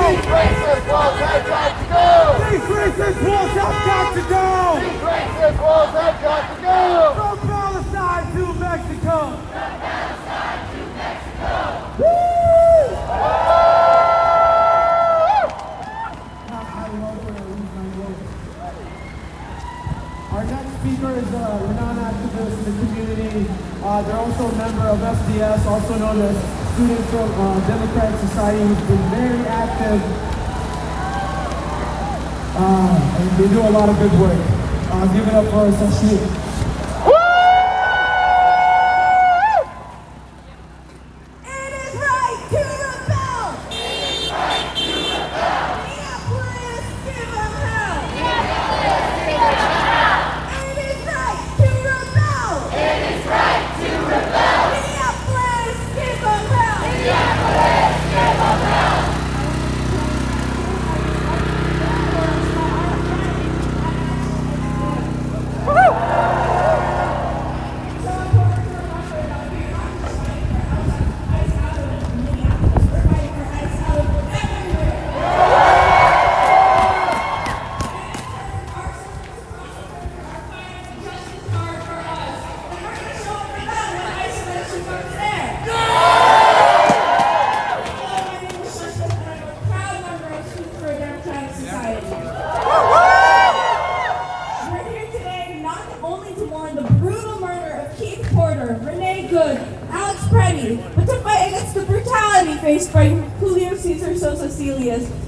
These racist walls have got to go! These racist walls have got to go! These racist walls have got to go! From Palestine to Mexico! From Palestine to Mexico! Woo! Our next speaker is a renowned activist in the community. They're also a member of SDS, also known as Students from Democratic Society, who's been very active. And they do a lot of good work. Give it up for us, Sashmi.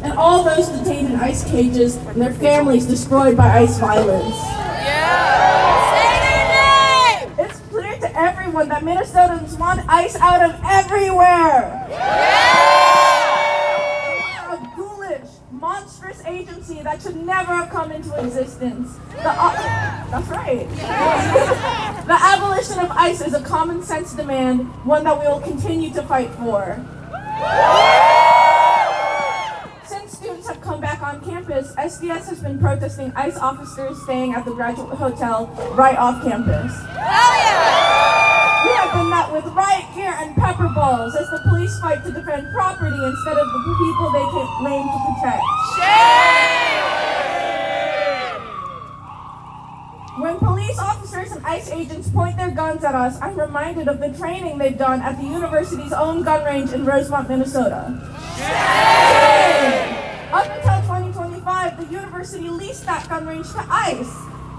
And all those detained in ICE cages and their families destroyed by ICE violence. Yeah! Say their name! It's clear to everyone that Minnesotans want ICE out of everywhere. Yeah! A ghoulish, monstrous agency that should never have come into existence. That's right. The abolition of ICE is a common sense demand, one that we will continue to fight for. Have come back on campus, SDS has been protesting ICE officers staying at the Graduate Hotel right off campus. Oh yeah! We have been met with riot gear and pepper balls as the police fight to defend property instead of the people they claim to protect. Shame! When police officers and ICE agents point their guns at us, I'm reminded of the training they've done at the university's own gun range in Rosemont, Minnesota. Shame! Up until 2025, the university leased that gun range to ICE.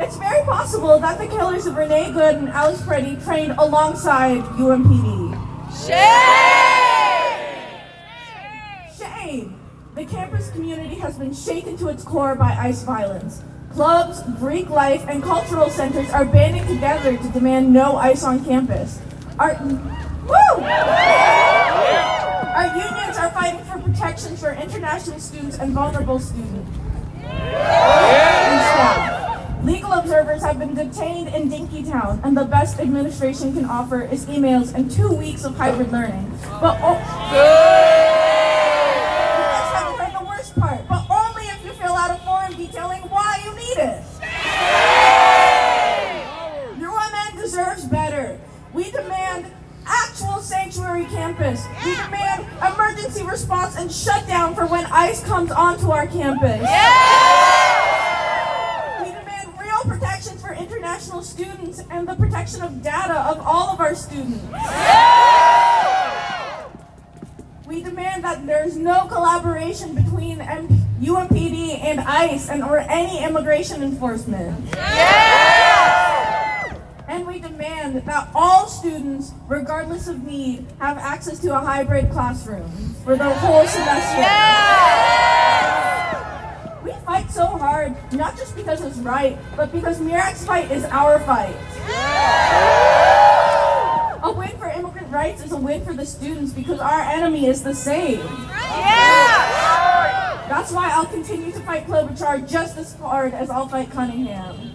It's very possible that the killers of Renee Good and Alice Preddy trained alongside UMPD. Shame! Shame! The campus community has been shaken to its core by ICE violence. Clubs, Greek life, and cultural centers are banding together to demand no ICE on campus. Our unions are fighting for protections for international students and vulnerable students. And staff. Legal observers have been detained in Dinkytown, and the best administration can offer is emails and 2 weeks of hybrid learning. But you guys haven't heard the worst part, but only if you fill out a form detailing why you need it. UMN deserves better. We demand actual sanctuary campus. We demand emergency response and shutdown for when ICE comes onto our campus. Yeah! We demand real protections for international students and the protection of data of all of our students. Yeah! We demand that there's no collaboration between UMPD and ICE or any immigration enforcement. Yeah! And we demand that all students, regardless of need, have access to a hybrid classroom for the whole semester. Yeah! We fight so hard, not just because it's right, but because Mirak's fight is our fight. Yeah! A win for immigrant rights is a win for the students because our enemy is the same. Yeah! That's why I'll continue to fight Klobuchar just as hard as I'll fight Cunningham.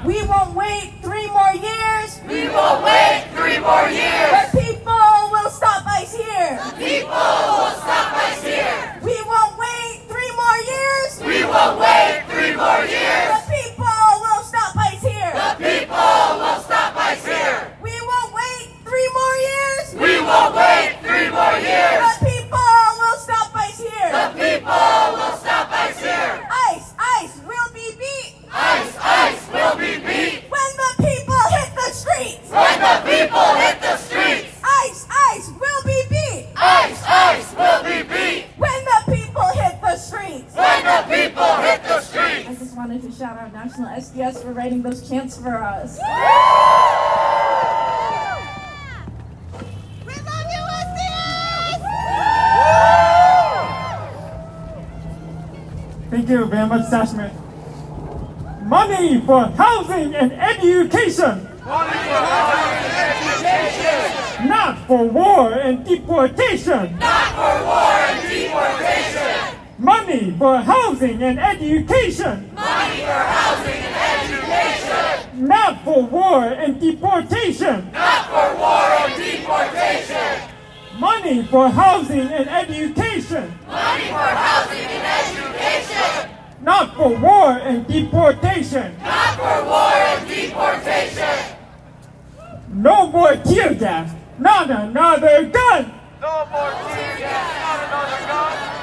We won't wait 3 more years. We won't wait 3 more years. The people will stop ICE here. The people will stop us here. We won't wait 3 more years. We won't wait 3 more years. The people will stop ICE here. The people will stop us here. We won't wait 3 more years. We won't wait 3 more years. The people from the SDS for writing those chants for us. We love you, SDS! Thank you very much, Sashmit. Money for housing and education. Not for war and deportation. Not for war and deportation. Money for housing and education. Money for housing and education. Not for war and deportation. Not for war and deportation. Money for housing and education. Money for housing and education. Not for war and deportation. Not for war and deportation. No more tear gas, not another gun. No more tear gas, not another gun.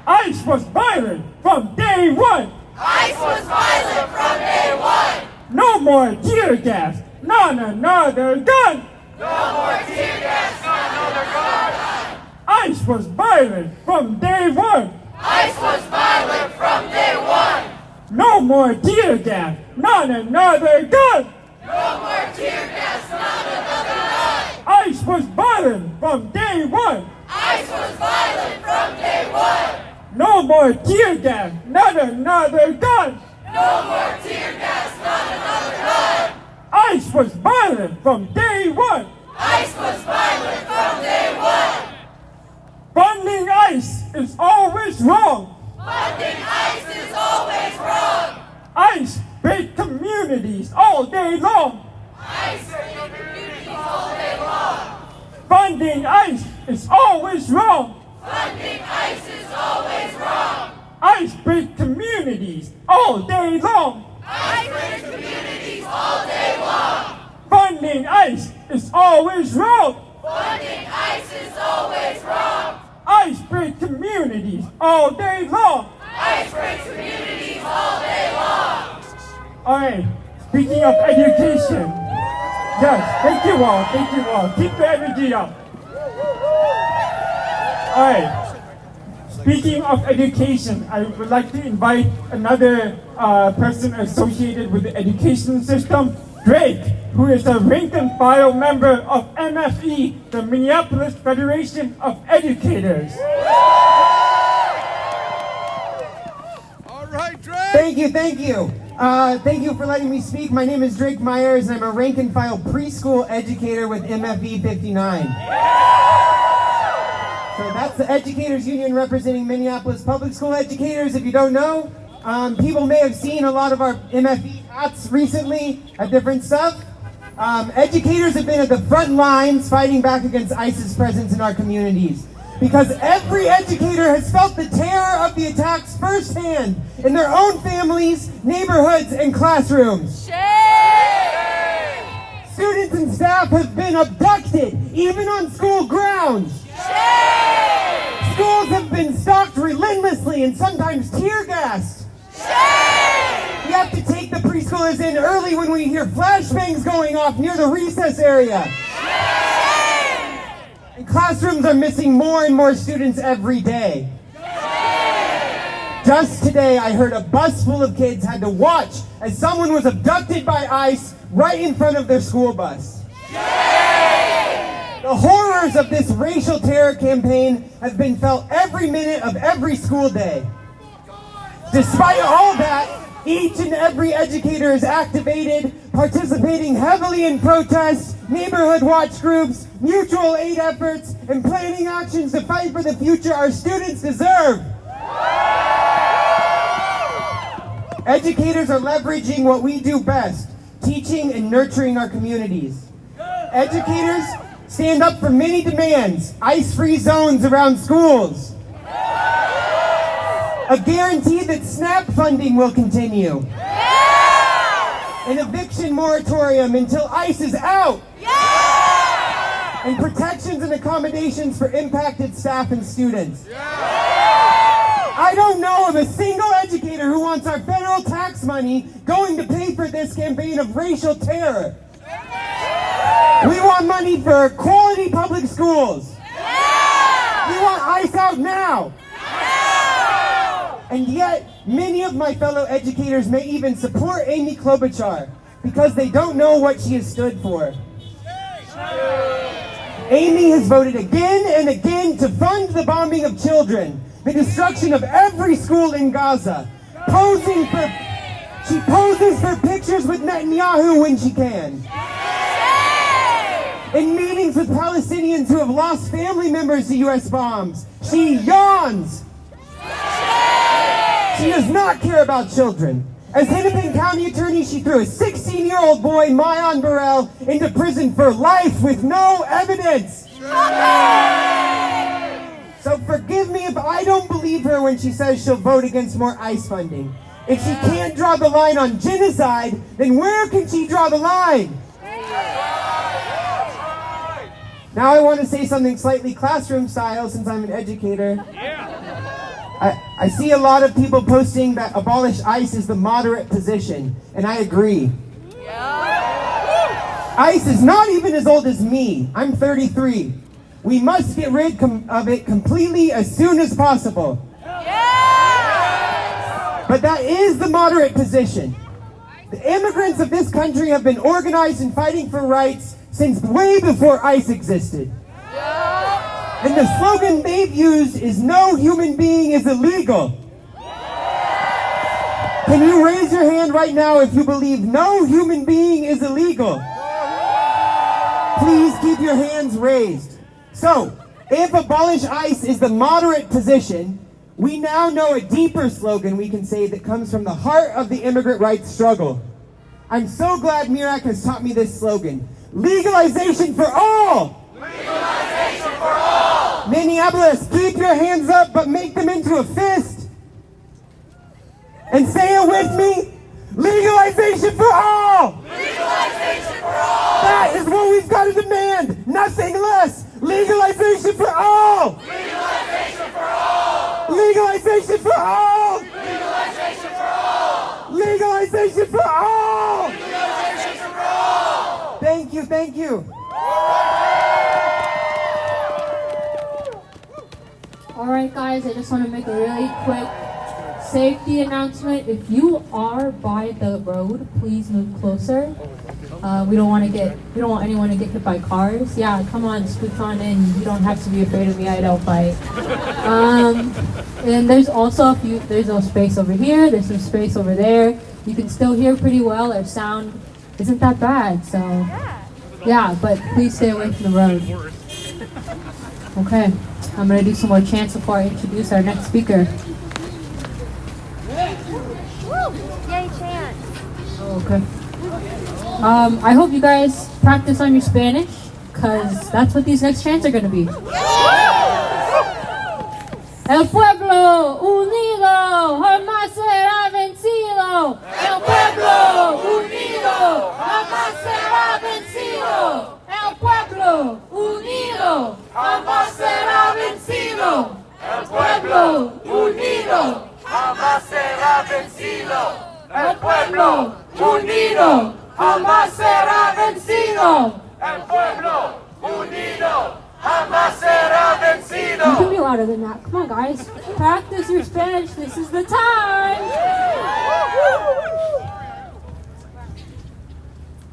ICE was violent from day one. ICE was violent from day one. No more tear gas, not another gun. No more tear gas, not another gun. ICE was violent from day one. ICE was violent from day one. No more tear gas, not another gun. No more tear gas, not another gun. ICE was violent from day one. ICE was violent from day one. No more tear gas, not another gun. No more tear gas, not another gun. ICE was violent from day one. ICE was violent from day one. Funding ICE is always wrong. Funding ICE is always wrong. ICE break communities all day long. ICE break communities all day long. Funding ICE is always wrong. Funding ICE is always wrong. ICE break communities all day long. ICE break communities all day long. Funding ICE is always wrong. Funding ICE is always wrong. ICE break communities all day long. ICE breaks communities all day long. Alright, speaking of education. Yes, thank you all. Keep the energy up. Alright, speaking of education, I would like to invite another person associated with the education system, Drake, who is a rank and file member of MFE, the Minneapolis Federation of Educators. All right, Drake. Thank you. Thank you for letting me speak. My name is Drake Myers, and I'm a rank and file preschool educator with MFE 59. So that's the Educators Union representing Minneapolis public school educators. If you don't know, people may have seen a lot of our MFE hats recently at different stuff. Educators have been at the front lines fighting back against ICE's presence in our communities. Because every educator has felt the terror of the attacks firsthand in their own families, neighborhoods, and classrooms. Shame! Students and staff have been abducted, even on school grounds. Shame! Schools have been stalked relentlessly and sometimes tear gassed. Shame! We have to take the preschoolers in early when we hear flashbangs going off near the recess area. And classrooms are missing more and more students every day. Just today, I heard a bus full of kids had to watch as someone was abducted by ICE right in front of their school bus. The horrors of this racial terror campaign have been felt every minute of every school day. Despite all that, each and every educator is activated, participating heavily in protests, neighborhood watch groups, mutual aid efforts, and planning actions to fight for the future our students deserve. Educators are leveraging what we do best, teaching and nurturing our communities. Educators stand up for many demands, ice-free zones around schools, a guarantee that SNAP funding will continue, an eviction moratorium until ICE is out, and protections and accommodations for impacted staff and students. I don't know of a single educator who wants our federal tax money going to pay for this campaign of racial terror. We want money for quality public schools. We want ICE out now. And yet, many of my fellow educators may even support Amy Klobuchar because they don't know what she has stood for. Amy has voted again and again to fund the bombing of children, the destruction of every school in Gaza, she poses for pictures with Netanyahu when she can. In meetings with Palestinians who have lost family members to U.S. bombs, she yawns. She does not care about children. As Hennepin County Attorney, she threw a 16-year-old boy, Mayan Burrell, into prison for life with no evidence. So forgive me if I don't believe her when she says she'll vote against more ICE funding. If she can't draw the line on genocide, then where can she draw the line? Now I want to say something slightly classroom style since I'm an educator. I see a lot of people posting that abolish ICE is the moderate position, and I agree. ICE is not even as old as me. I'm 33. We must get rid of it completely as soon as possible. But that is the moderate position. The immigrants of this country have been organized and fighting for rights since way before ICE existed. And the slogan they've used is "No human being is illegal." Can you raise your hand right now if you believe no human being is illegal? Please keep your hands raised. So, if abolish ICE is the moderate position, we now know a deeper slogan we can say that comes from the heart of the immigrant rights struggle. I'm so glad Mirak has taught me this slogan. Legalization for all! Legalization for all! Minneapolis, keep your hands up, but make them into a fist. And say it with me. Legalization for all! Legalization for all! That is what we've got to demand. Nothing less. Legalization for all! Legalization for all! Legalization for all! Legalization for all! Legalization for all! Legalization for all! Thank you, thank you. Alright guys, I just want to make a really quick safety announcement. If you are by the road, please move closer. We don't want anyone to get hit by cars. Yeah, come on, scooch on in. You don't have to be afraid of me, I don't fight. And there's also there's no space over here, there's some space over there. You can still hear pretty well, our sound isn't that bad, so yeah, but please stay away from the road. Okay, I'm gonna do some more chants before I introduce our next speaker. Yay, Chants! Okay. I hope you guys practice on your Spanish, because that's what these next chants are going to be. El pueblo unido jamás será vencido. El pueblo unido jamás será vencido. El pueblo unido jamás será vencido. El pueblo unido jamás será vencido. El pueblo unido jamás será vencido. El pueblo unido jamás será vencido. You can be louder than that. Come on, guys. Practice your Spanish. This is the time.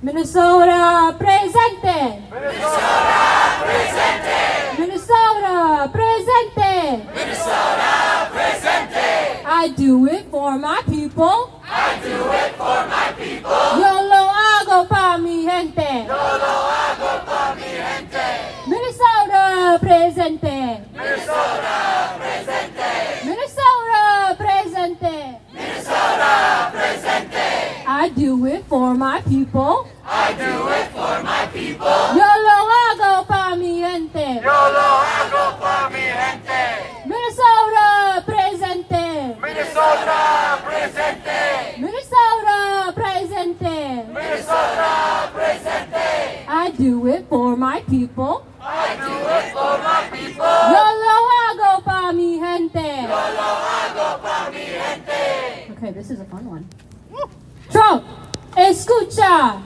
Minnesota presente. Minnesota presente. Minnesota presente. Minnesota presente. I do it for my people. I do it for my people. Yo lo hago pa mi gente. Yo lo hago pa mi gente. Minnesota presente. Minnesota presente. Minnesota presente. Minnesota presente. I do it for my people. I do it for my people. Yo lo hago pa mi gente. Yo lo hago pa mi gente. Minnesota presente. Minnesota presente. Minnesota presente. Minnesota presente. I do it for my people. I do it for my people. Yo lo hago pa mi gente. Yo lo hago pa mi gente. Okay, this is a fun one. Trump, escucha.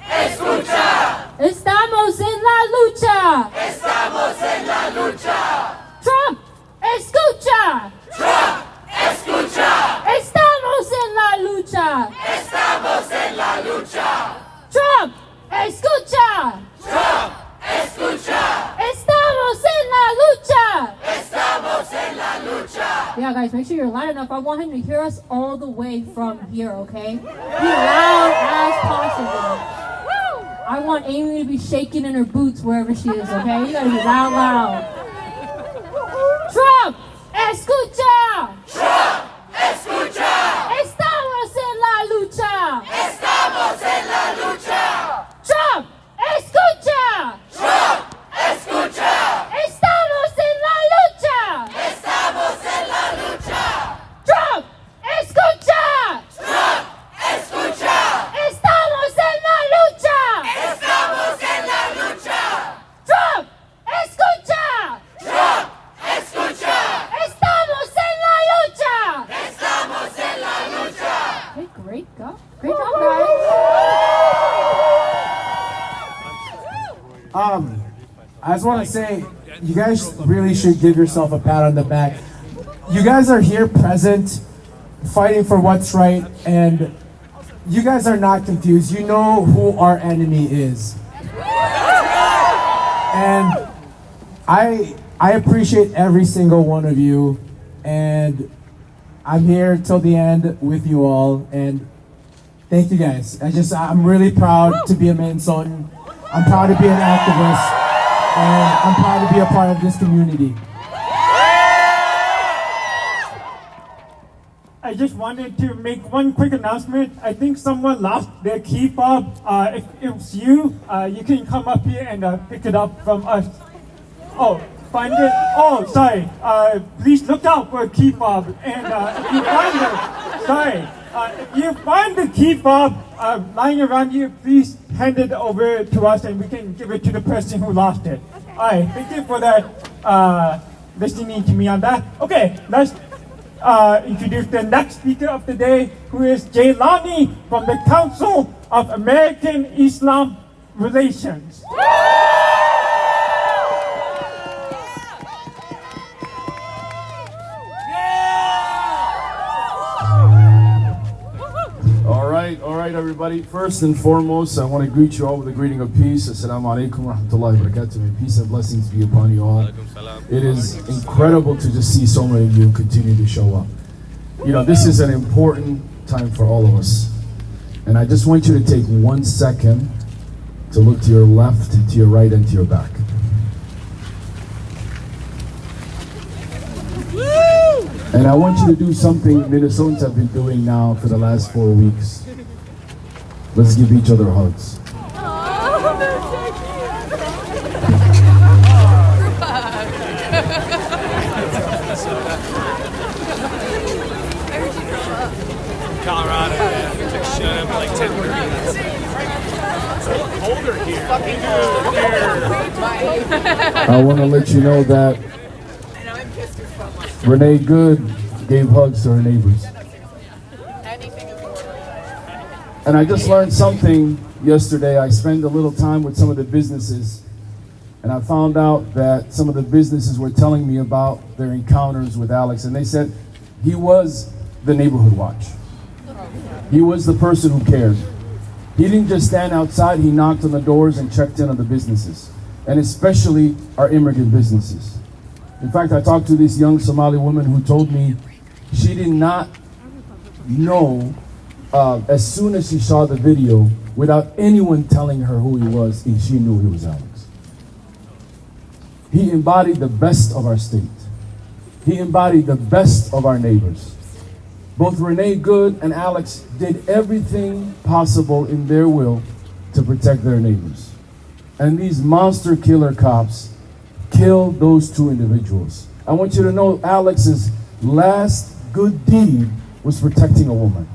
Escucha. Estamos en la lucha. Estamos en la lucha. Trump, escucha. Trump, la lucha. Trump, escucha. Trump, escucha. Estamos en la lucha. Estamos en la lucha. Yeah, guys, make sure you're loud enough. I want him to hear us all the way from here, okay? Be loud as possible. I want Amy to be shaking in her boots wherever she is, okay? You gotta be loud. Trump, escucha. Trump, escucha. Estamos en la lucha. Estamos en la lucha. Trump, escucha. Trump, escucha. Estamos en la lucha. Estamos en la lucha. Trump, escucha. Trump, escucha. Estamos en la lucha. Estamos en la lucha. Trump, escucha. Trump, escucha. Estamos en la lucha. Estamos en la lucha. Hey, great job, guys. I just want to say, you guys really should give yourself a pat on the back. You guys are here present, fighting for what's right, and you guys are not confused. You know who our enemy is. And I appreciate every single one of you, and I'm here till the end with you all, and thank you guys. I'm really proud to be a Minnesotan. I'm proud to be an activist, and I'm proud to be a part of this community. I just wanted to make one quick announcement. I think someone lost their key fob. If it was you, you can come up here and pick it up from us. Oh, find it? Oh, sorry. Please look out for a key fob. And if you find the key fob lying around you, please hand it over to us and we can give it to the person who lost it. All right, thank you for that, listening to me on that. Okay, let's introduce the next speaker of the day, who is Jaylani from the Council of American Islam Relations. All right, everybody. First and foremost, I want to greet you all with a greeting of peace. Assalamu alaikum wa rahmatullahi wa barakatuh. May peace and blessings be upon you all. It is incredible to just see so many of you continue to show up. You know, this is an important time for all of us. And I just want you to take 1 second to look to your left, to your right, and to your back. And I want you to do something Minnesotans have been doing now for the last 4 weeks. Let's give each other hugs. Colorado, yeah. We took shut up like 10:30. It's a little colder here. I want to let you know that Renee Good gave hugs to her neighbors. And I just learned something yesterday. I spent a little time with some of the businesses, and I found out that some of the businesses were telling me about their encounters with Alex, and they said he was the neighborhood watch. He was the person who cared. He didn't just stand outside, he knocked on the doors and checked in on the businesses, and especially our immigrant businesses. In fact, I talked to this young Somali woman who told me she did not know, as soon as she saw the video, without anyone telling her who he was, and she knew he was Alex. He embodied the best of our state. He embodied the best of our neighbors. Both Renee Good and Alex did everything possible in their will to protect their neighbors. And these monster killer cops killed those two individuals. I want you to know Alex's last good deed was protecting a woman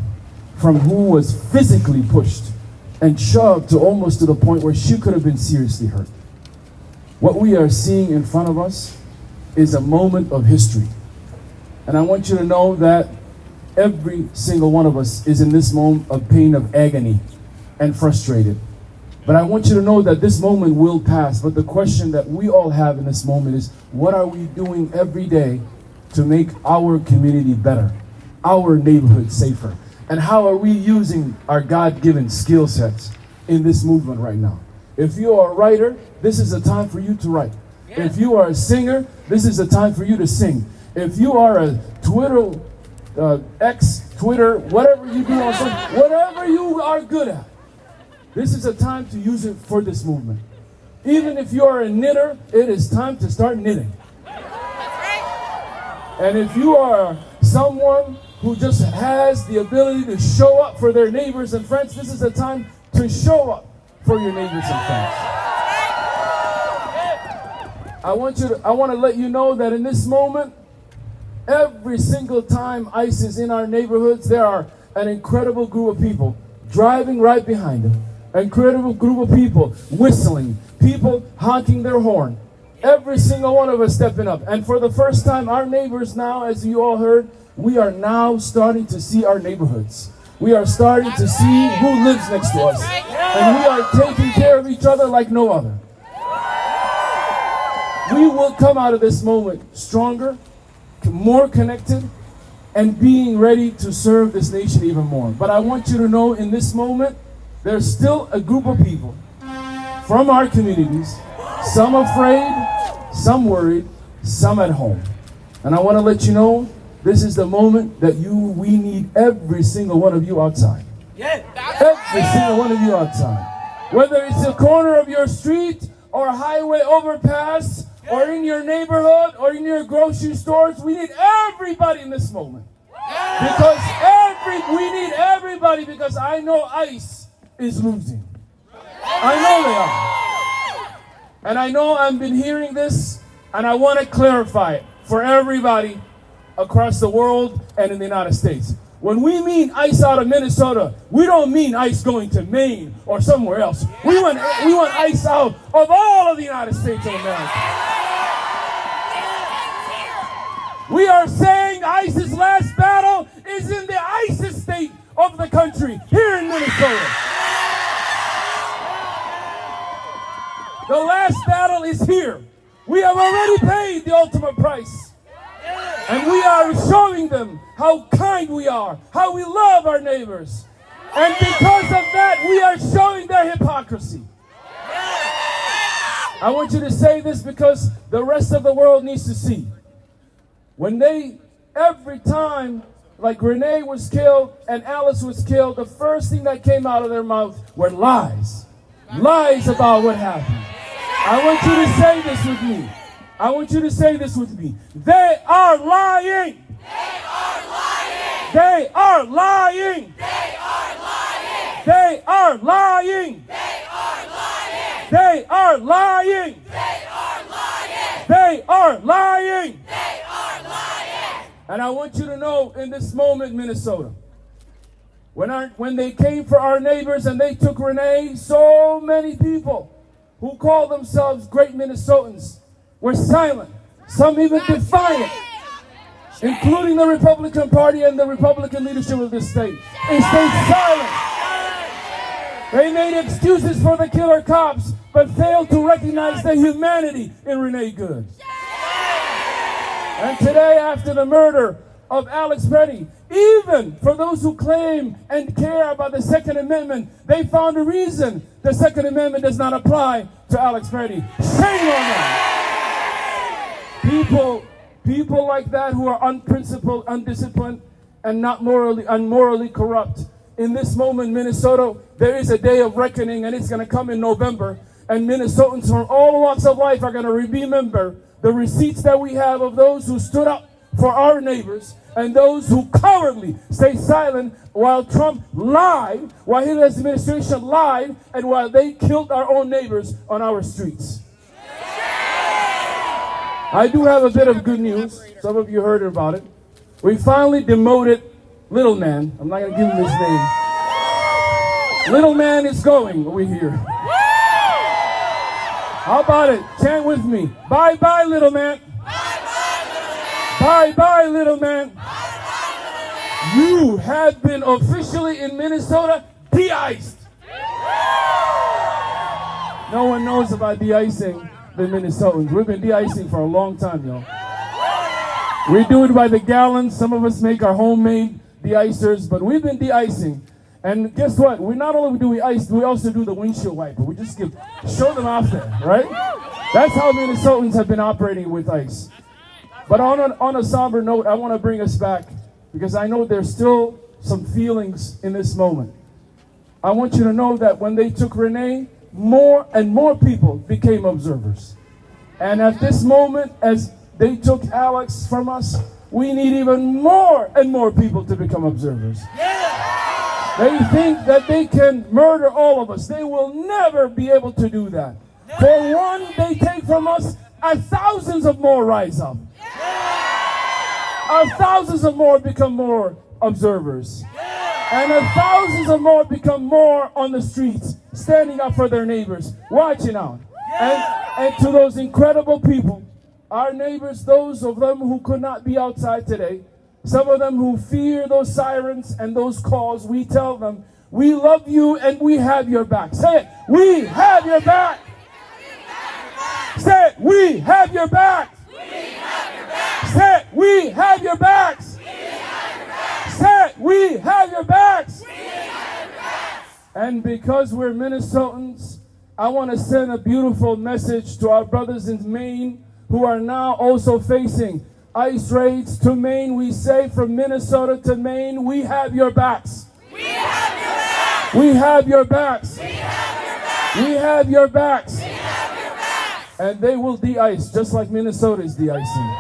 from who was physically pushed and shoved to almost to the point where she could have been seriously hurt. What we are seeing in front of us is a moment of history. And I want you to know that every single one of us is in this moment of pain, of agony, and frustrated. But I want you to know that this moment will pass. But the question that we all have in this moment is, what are we doing every day to make our community better, our neighborhood safer? And how are we using our God-given skill sets in this movement right now? If you are a writer, this is a time for you to write. If you are a singer, this is a time for you to sing. If you are a Twitter, Twitter, whatever you do on social, whatever you are good at, this is a time to use it for this movement. Even if you are a knitter, it is time to start knitting. And if you are someone who just has the ability to show up for their neighbors and friends, this is a time to show up for your neighbors and friends. I want to let you know that in this moment, every single time ICE is in our neighborhoods, there are an incredible group of people driving right behind them. An incredible group of people whistling, people honking their horn. Every single one of us stepping up. And for the first time, our neighbors now, as you all heard, we are now starting to see our neighborhoods. We are starting to see who lives next to us. And we are taking care of each other like no other. We will come out of this moment stronger, more connected, and being ready to serve this nation even more. But I want you to know in this moment, there's still a group of people from our communities, some afraid, some worried, some at home. And I want to let you know, this is the moment that we need every single one of you outside. Every single one of you outside. Whether it's the corner of your street or a highway overpass or in your neighborhood or in your grocery stores, we need everybody in this moment. Because we need everybody, because I know ICE is losing. I know they are. And I know I've been hearing this, and I want to clarify it for everybody across the world and in the United States. When we mean ICE out of Minnesota, we don't mean ICE going to Maine or somewhere else. We want ICE out of all of the United States of America. We are saying ICE's last battle is in the ISIS state of the country, here in Minnesota. The last battle is here. We have already paid the ultimate price. And we are showing them how kind we are, how we love our neighbors. And because of that, we are showing their hypocrisy. I want you to say this because the rest of the world needs to see. When every time, like Renee was killed and Alice was killed, the first thing that came out of their mouth were lies. Lies about what happened. I want you to say this with me. I want you to say this with me. They are lying. They are lying. They are lying. They are lying. They are lying. They are lying. They are lying. They are lying. They are lying. They are lying. And I want you to know in this moment, Minnesota, when they came for our neighbors and they took Renee, so many people who call themselves great Minnesotans were silent, some even defiant, including the Republican Party and the Republican leadership of this state. They stayed silent. They made excuses for the killer cops, but failed to recognize the humanity in Renee Good. And today, after the murder of Alex Petty, even for those who claim and care about the Second Amendment, they found a reason the Second Amendment does not apply to Alex Petty. Shame on them. People like that who are unprincipled, undisciplined, and not morally corrupt. In this moment, Minnesota, there is a day of reckoning, and it's going to come in November. And Minnesotans from all walks of life are going to remember the receipts that we have of those who stood up for our neighbors and those who cowardly stayed silent while Trump lied, while his administration lied, and while they killed our own neighbors on our streets. I do have a bit of good news. Some of you heard about it. We finally demoted Little Man. I'm not going to give him his name. Little Man is going over here. How about it? Chant with me. Bye-bye, little man. Bye-bye, little man. You have been officially in Minnesota de-iced. No one knows about de-icing the Minnesotans. We've been de-icing for a long time, y'all. We do it by the gallons. Some of us make our homemade de-icers, but we've been de-icing. And guess what? We not only do we ice, we also do the windshield wiper. We just show them off there, right? That's how Minnesotans have been operating with ice. But on a somber note, I want to bring us back because I know there's still some feelings in this moment. I want you to know that when they took Renee, more and more people became observers. And at this moment, as they took Alex from us, we need even more and more people to become observers. They think that they can murder all of us. They will never be able to do that. For one, they take from us, thousands of more rise up. Thousands of more become more observers. And thousands of more become more on the streets, standing up for their neighbors, watching out. And to those incredible people, our neighbors, those of them who could not be outside today, some of them who fear those sirens and those calls, we tell them, we love you and we have your back. Say it, we have your back. Say it, we have your back. Say it, we have your backs. Say it, we have your backs. And because we're Minnesotans, I want to send a beautiful message to our brothers in Maine who are now also facing ice raids. To Maine, we say from Minnesota to Maine, we have your backs. We have your backs. We have your backs. We have your backs. We have your backs. And they will de-ice just like Minnesota is de-icing.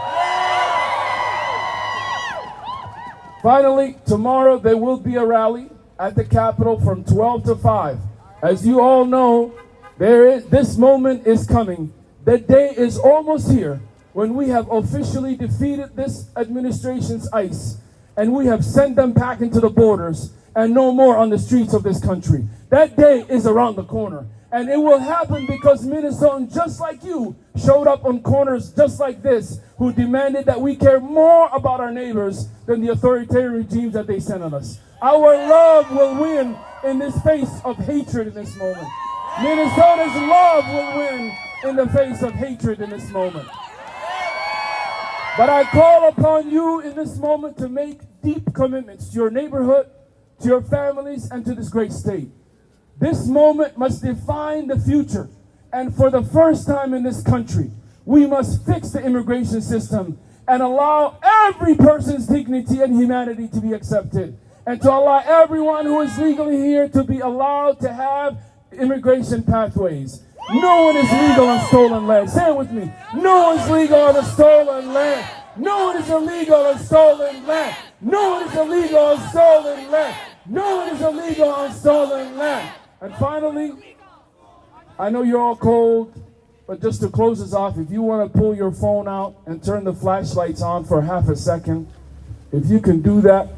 Finally, tomorrow there will be a rally at the Capitol from 12 to 5. As you all know, this moment is coming. The day is almost here when we have officially defeated this administration's ICE and we have sent them back into the borders and no more on the streets of this country. That day is around the corner. And it will happen because Minnesotans just like you showed up on corners just like this who demanded that we care more about our neighbors than the authoritarian regimes that they sent on us. Our love will win in this face of hatred in this moment. Minnesota's love will win in the face of hatred in this moment. But I call upon you in this moment to make deep commitments to your neighborhood, to your families, and to this great state. This moment must define the future. And for the first time in this country, we must fix the immigration system and allow every person's dignity and humanity to be accepted. And to allow everyone who is legally here to be allowed to have immigration pathways. No one is legal on stolen land. Say it with me. No one is legal on a stolen land. No one is illegal on stolen land. No one is illegal on stolen land. No one is illegal on stolen land. And finally, I know you're all cold, but just to close this off, if you want to pull your phone out and turn the flashlights on for half a second, if you can do that.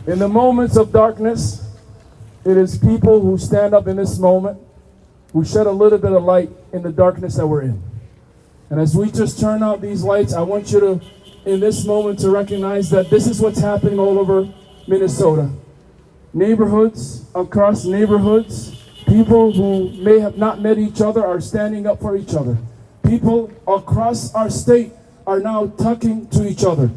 In the moments of darkness, it is people who stand up in this moment who shed a little bit of light in the darkness that we're in. And as we just turn out these lights, I want you to, in this moment, to recognize that this is what's happening all over Minnesota. Neighborhoods, across neighborhoods, people who may have not met each other are standing up for each other. People across our state are now talking to each other.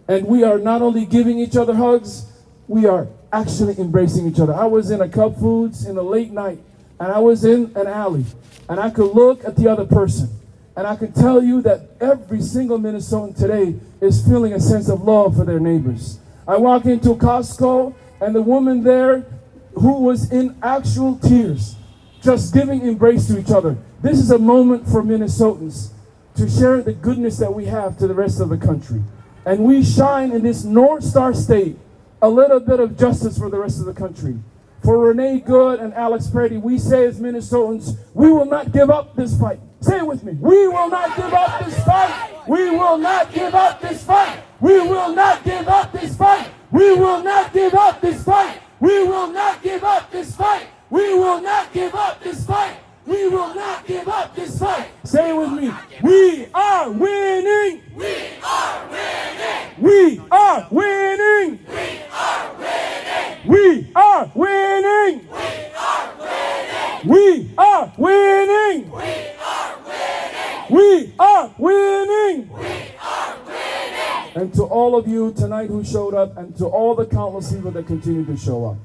And we are not only giving each other hugs, we are actually embracing each other. I was in a Cub Foods in the late night, and I was in an alley, and I could look at the other person, and I could tell you that every single Minnesotan today is feeling a sense of love for their neighbors. I walk into Costco, and the woman there who was in actual tears, just giving embrace to each other. This is a moment for Minnesotans to share the goodness that we have to the rest of the country. And we shine in this North Star state a little bit of justice for the rest of the country. For Renee Good and Alex Preddy, we say as Minnesotans, we will not give up this fight. Say it with me. We will not give up this fight. We will not give up this fight. We will not give up this fight. We will not give up this fight. We will not give up this fight. We will not give up this fight. We will not give up this fight. Say it with me. We are winning. We are winning. We are winning. We are winning. We are winning. We are winning. We are winning. We are winning. We are winning. We are winning. And to all of you tonight who showed up and to all the countless people that continue to show up.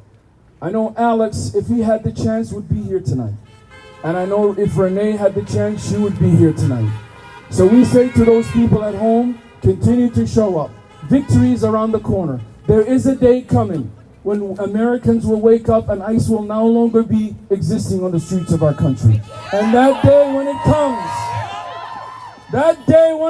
I know Alex, if he had the chance, would be here tonight. And I know if Renee had the chance, she would be here tonight. So we say to those people at home, continue to show up. Victory is around the corner. There is a day coming when Americans will wake up and ICE will no longer be existing on the streets of our country. And that day when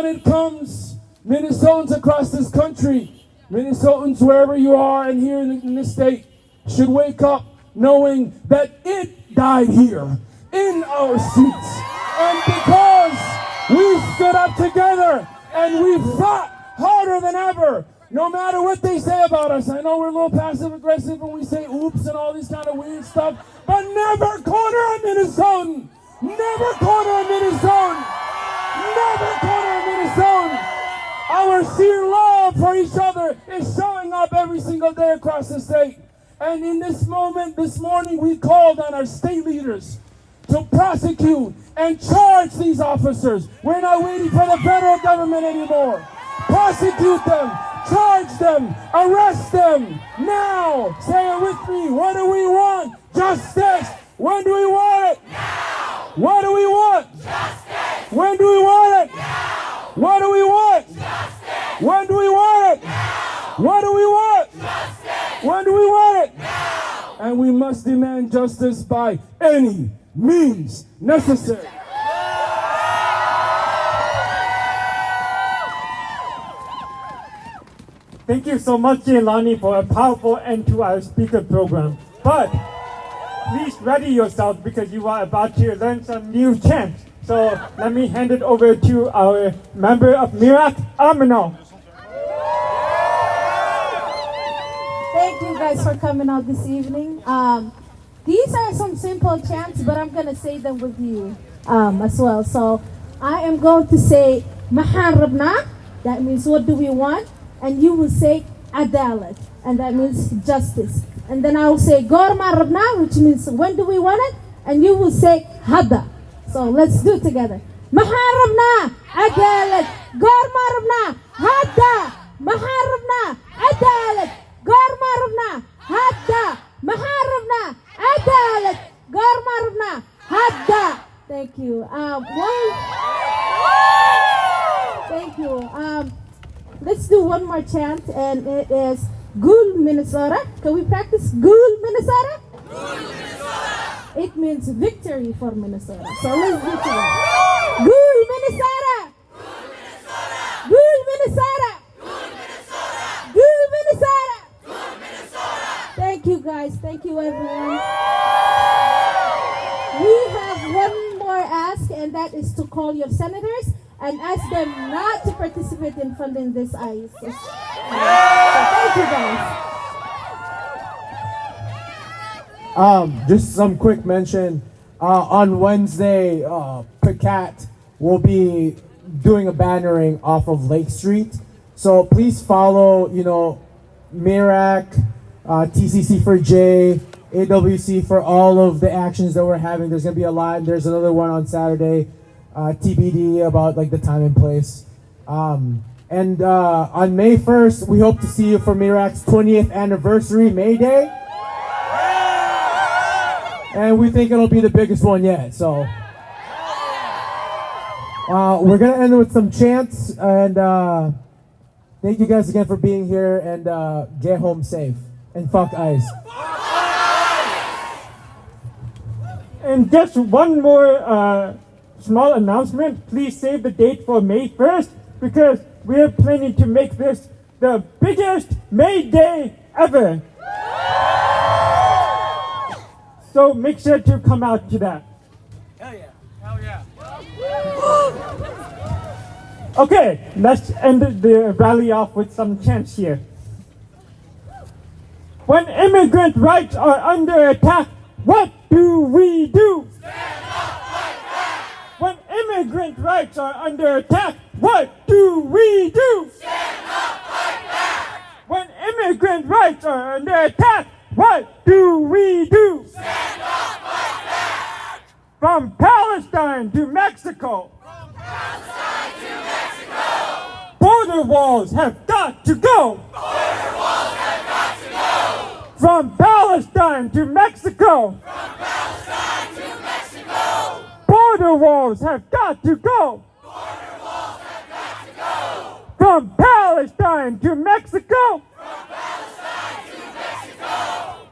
it comes, Minnesotans across this country, Minnesotans wherever you are and here in this state, should wake up knowing that it died here in our streets. And because we stood up together and we fought harder than ever, no matter what they say about us. I know we're a little passive aggressive when we say oops and all these kind of weird stuff, but never corner a Minnesotan. Never corner a Minnesotan. Never corner a Minnesotan. Our sheer love for each other is showing up every single day across the state. And in this moment, this morning, we called on our state leaders to prosecute and charge these officers. We're not waiting for the federal government anymore. Prosecute them, charge them, arrest them now. Say it with me. What do we want? Justice. When do we want it? Now. What do we want? Justice. When do we want it? Now. What do we want? Justice. When do we want it? Now. What do we want? Justice. When do we want it? Now. And we must demand justice by any means necessary. Thank you so much, Jelani, for a powerful end to our speaker program. But please ready yourself because you are about to learn some new chants. So let me hand it over to our member of Mirak, Amino. Thank you guys for coming out this evening. These are some simple chants, but I'm gonna say them with you as well. So I am going to say Maharabna, that means what do we want? And you will say Adalat, and that means justice. And then I will say Gorma Rabna, which means when do we want it? And you will say Hada. So let's do it together. Maharabna, Adalat, Gorma Rabna, Hada, Maharabna, Adalat, Gorma Rabna, Hada, Maharabna, Adalat, Gorma Rabna, Hada. Thank you. Thank you. Let's do one more chant, and it is Gul Minnesota. Can we practice Gul Minnesota? Gul Minnesota. It means victory for Minnesota. So let's do it. Gul Minnesota. Gul Minnesota. Gul Minnesota. Gul Minnesota. Thank you guys. Thank you everyone. We have one more ask, and that is to call your senators and ask them not to participate in funding this ICE. So thank you guys. Just some quick mention. On Wednesday, PCAT will be doing a bannering off of Lake Street. So please follow, MIRAC, TCC for J, AWC for all of the actions that we're having. There's going to be a lot. There's another one on Saturday. TBD about the time and place. And on May 1st, we hope to see you for MIRAC's 20th anniversary, May Day. And we think it'll be the biggest one yet. So we're going to end with some chants. And thank you guys again for being here. And get home safe. And fuck ICE. And just one more small announcement. Please save the date for May 1st because we are planning to make this the biggest May Day ever. So make sure to come out to that. Hell yeah. Hell yeah. Okay, let's end the rally off with some chants here. When immigrant rights are under attack, what do we do? Stand up, fight back. When immigrant rights are under attack, what do we do? Stand up, fight back. When immigrant rights are under attack, what do we do? Stand up, fight back. From Palestine to Mexico. From Palestine to Mexico. Border Border walls have got to go. Border walls have got to go. From Palestine to Mexico. From Palestine to Mexico. Border walls have got to go. Border walls have got to go. From Palestine to Mexico. From Palestine to Mexico.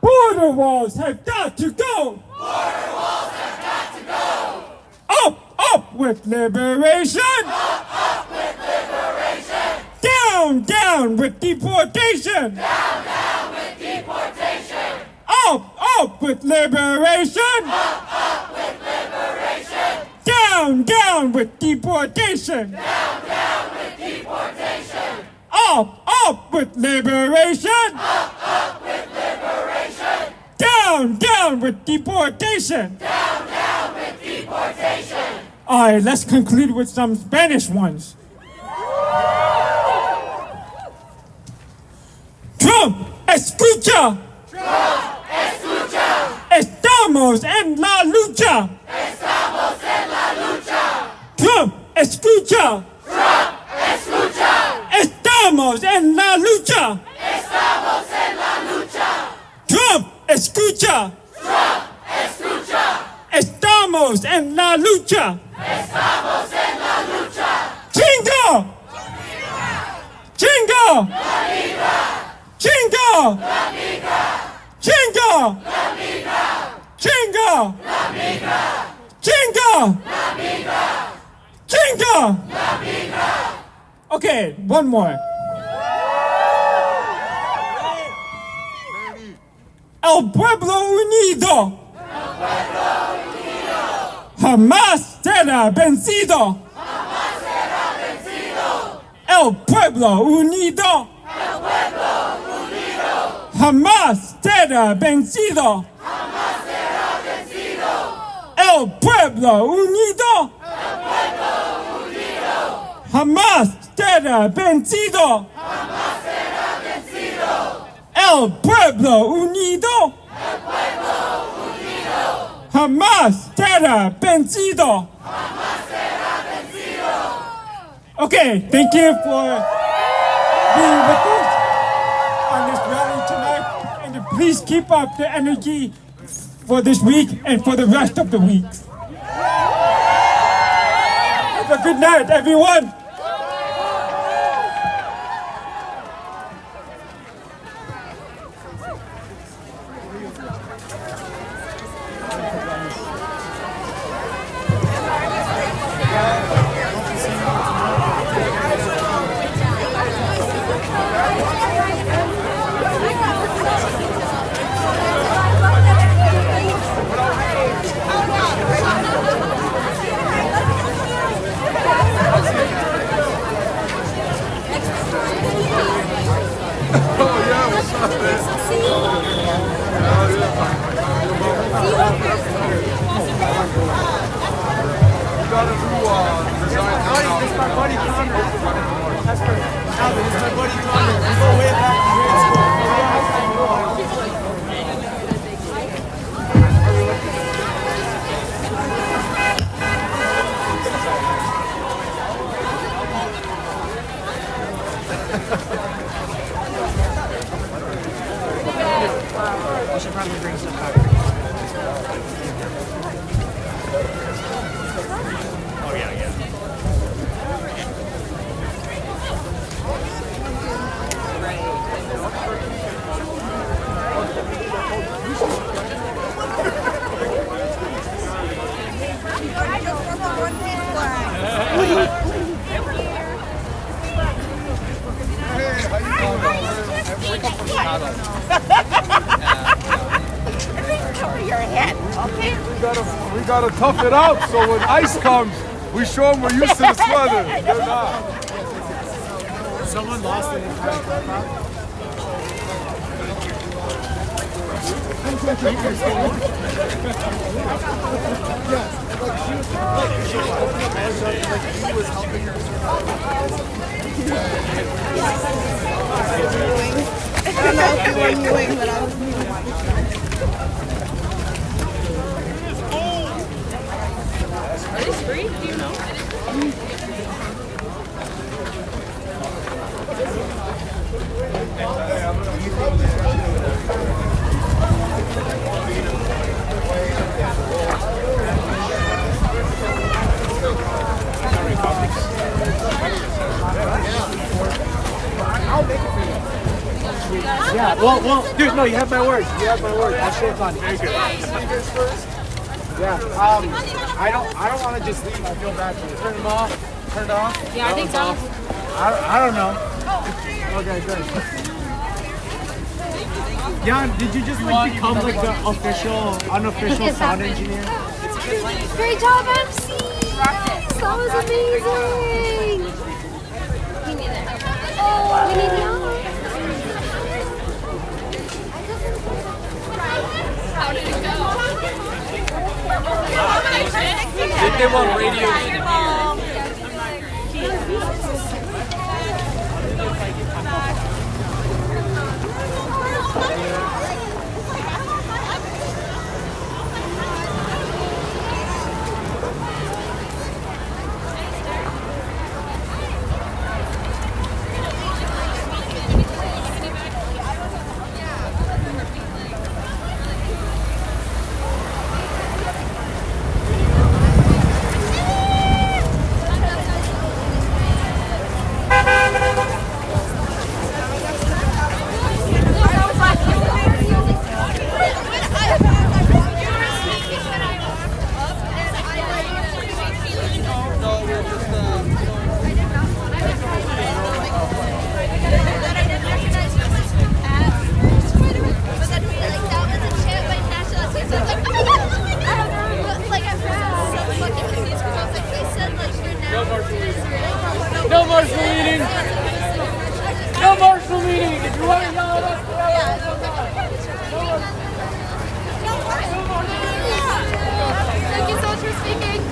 Border walls have got to go. Border walls have got to go. Up with liberation. Up with liberation. Down with deportation. Down with deportation. Up with liberation. Up with liberation. Down with deportation. Down with deportation. Up with liberation. Up with liberation. Down with deportation. Down with deportation. All right, let's conclude with some Spanish ones. Trump, escucha. Trump, escucha. Estamos en la lucha. Estamos en la lucha. Trump, escucha. Trump, escucha. Estamos en la lucha. Estamos en la lucha. Trump, escucha. Trump, escucha. Estamos en la lucha. Estamos en la lucha. Chingo. Chingo. La migra. Chingo. La migra. Chingo. La migra. Chingo. La migra. Chingo. La migra. Chingo. La migra. Okay, one more. El pueblo unido. El pueblo unido. Jamás será vencido. Jamás será vencido. El pueblo unido. El pueblo unido. Jamás será vencido. Jamás será vencido. El pueblo unido. El pueblo unido. Jamás será vencido. Jamás será vencido. El pueblo unido. El pueblo unido. Jamás será vencido. Jamás será vencido. Okay, thank you for being with us on this rally tonight. And please keep up the energy for this week and for the rest of the week. Have a good night, everyone. We gotta tough it out so when ice comes, we show them we're used to this weather. They're not. Someone lost it in I don't know if you were mewing, but I was mewing. Are these free? Do you know? Well, dude, no, you have my word. You have my word. That show's on. Very good. Yeah. I don't want to just leave. I feel bad for you. Turn them off. Turn it off. Yeah, I think so. I don't know. Okay, good. Jan, did you just like become like the unofficial sound engineer? Great job, MC! That was amazing! We need it. Oh, we need y'all. How did it go? Get them on radio engineer. No martial meeting! No martial meeting! If you want to yell at us, Thank you so much for speaking.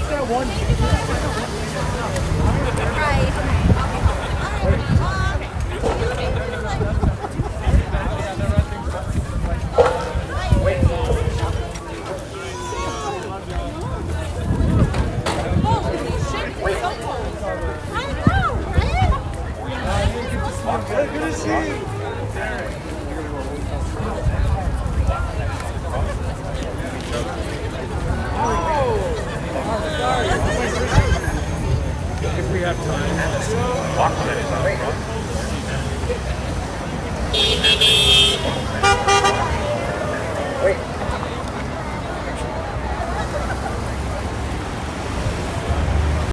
That one